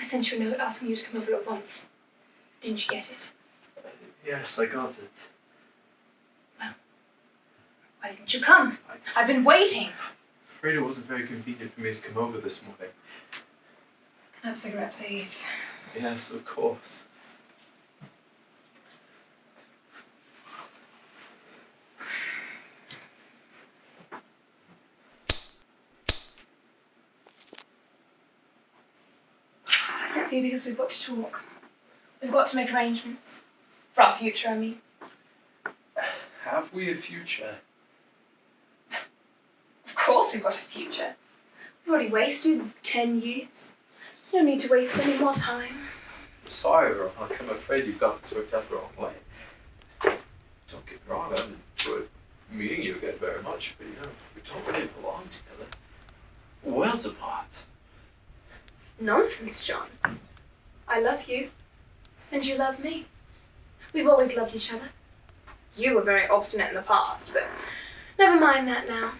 sent you a note asking you to come over at once. Didn't you get it? Yes, I got it. Well, why didn't you come? I've been waiting. I'm afraid it wasn't very convenient for me to come over this morning. Can I have a cigarette, please? Yes, of course. I sent for you because we've got to talk. We've got to make arrangements. For our future, I mean. Have we a future? Of course we've got a future. We've already wasted 10 years. There's no need to waste any more time. I'm sorry, Veronica. I'm afraid you've got this worked out the wrong way. Don't get me wrong, I've enjoyed meeting you again very much, but we don't really belong together. Worlds apart. Nonsense, John. I love you. And you love me. We've always loved each other. You were very obstinate in the past, but never mind that now.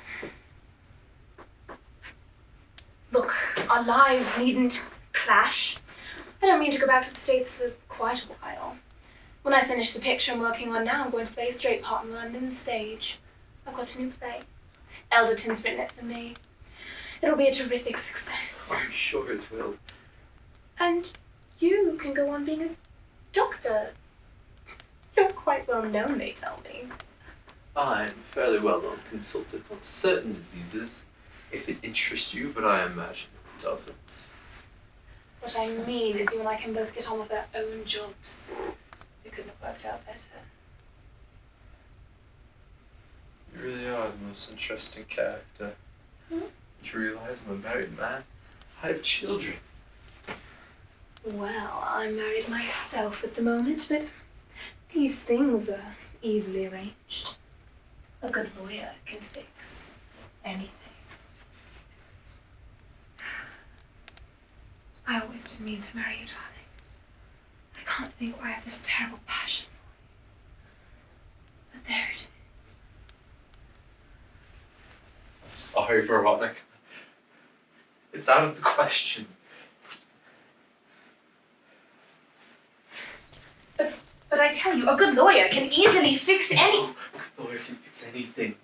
Look, our lives needn't clash. I don't mean to go back to the States for quite a while. When I finish the picture I'm working on now, I'm going to play a straight part on the London stage. I've got a new play. Elderton's written it for me. It'll be a terrific success. I'm sure it will. And you can go on being a doctor. You're quite well known, they tell me. I'm a fairly well-known consultant on certain diseases, if it interests you, but I imagine it doesn't. What I mean is you and I can both get on with our own jobs. It couldn't have worked out better. You really are the most interesting character. Hmm? Did you realize I'm a married man? I have children. Well, I'm married myself at the moment, but these things are easily arranged. A good lawyer can fix anything. I always did mean to marry you, darling. I can't think why I have this terrible passion for you. But there it is. I'm sorry, Veronica. It's out of the question. But I tell you, a good lawyer can easily fix any... A good lawyer can fix anything.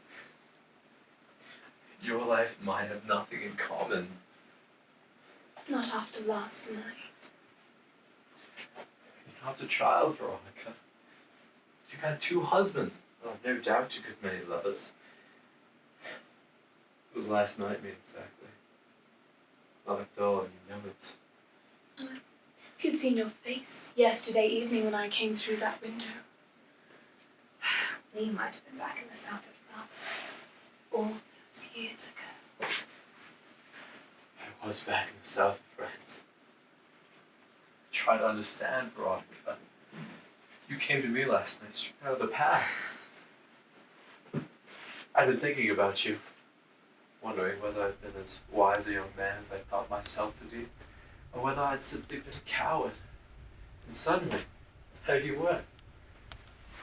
Your life and mine have nothing in common. Not after last night. You're not a child, Veronica. You've had 2 husbands. Well, no doubt a good many lovers. It was last night, me exactly. Not at all, and you know it. If you'd seen your face yesterday evening when I came through that window. Lee might have been back in the south of France all those years ago. I was back in the south of France. Try to understand, Veronica. You came to me last night straight out of the past. I've been thinking about you, wondering whether I'd been as wise a young man as I thought myself to be, or whether I'd simply been a coward. And suddenly, there you were.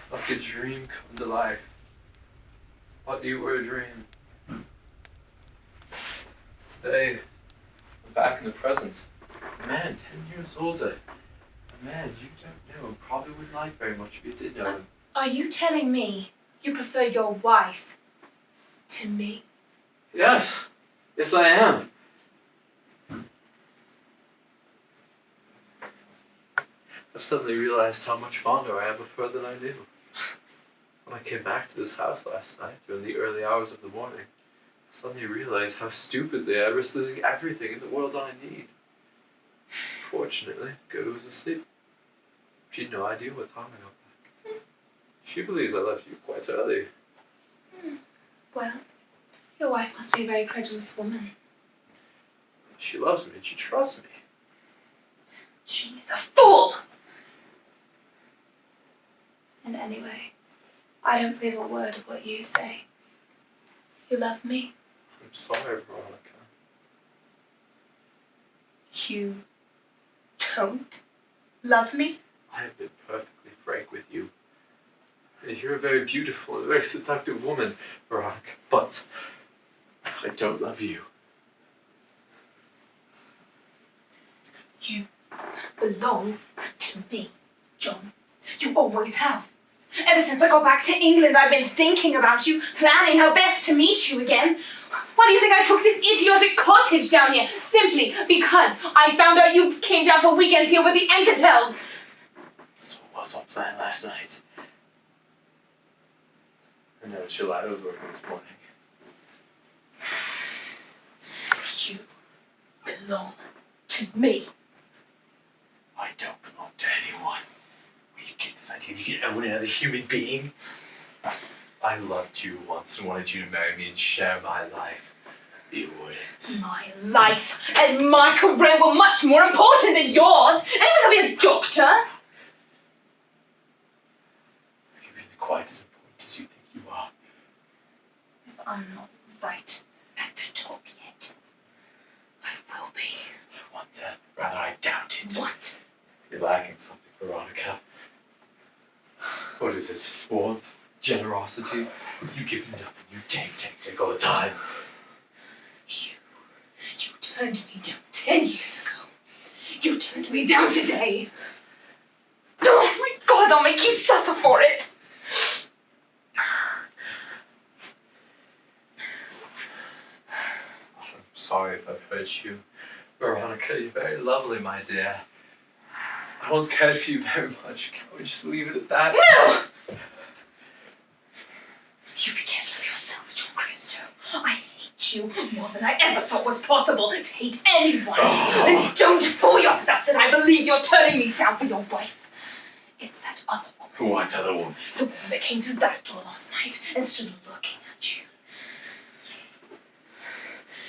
Like a dream come to life. Thought you were a dream. Today, I'm back in the present. A man 10 years older. A man you don't know and probably wouldn't like very much if you did know him. Are you telling me you prefer your wife to me? Yes. Yes, I am. I suddenly realized how much fonder I am of her than I knew. When I came back to this house last night, during the early hours of the morning, I suddenly realized how stupidly I risked losing everything in the world I need. Fortunately, Gerda was asleep. She had no idea what time I got back. She believes I left you quite early. Well, your wife must be a very credulous woman. She loves me and she trusts me. She is a fool! And anyway, I don't believe a word of what you say. You love me. I'm sorry, Veronica. You don't love me? I have been perfectly frank with you. You're a very beautiful and very seductive woman, Veronica, but I don't love you. You belong to me, John. You always have. Ever since I got back to England, I've been thinking about you, planning how best to meet you again. Why do you think I took this idiotic cottage down here? Simply because I found out you came down for weekends here with the Ankertels. So what was our plan last night? I noticed your light was working this morning. You belong to me. I don't belong to anyone. Where you get this idea you can own another human being? I loved you once and wanted you to marry me and share my life. You wouldn't. My life and my career were much more important than yours. Anyone can be a doctor. Are you really quite as important as you think you are? If I'm not right at the top yet, I will be. I wonder, rather I doubt it. What? You're lacking something, Veronica. What is it? Warmth? Generosity? You give me nothing. You take all the time. You turned me down 10 years ago. You turned me down today. Oh my God, I'll make you suffer for it. I'm sorry if I've hurt you. Veronica, you're very lovely, my dear. I once cared for you very much. Can't we just leave it at that? No! You be careful of yourself, John Christo. I hate you more than I ever thought was possible to hate anyone. And don't fool yourself that I believe you're turning me down for your wife. It's that other woman. What other woman? The woman that came through that door last night and stood looking at you.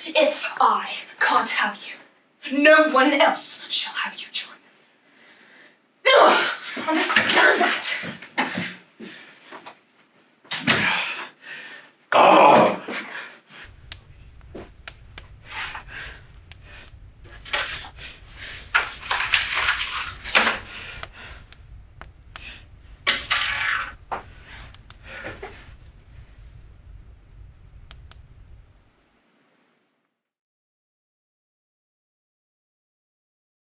If I can't have you, no one else shall have you, John. Ugh, understand that.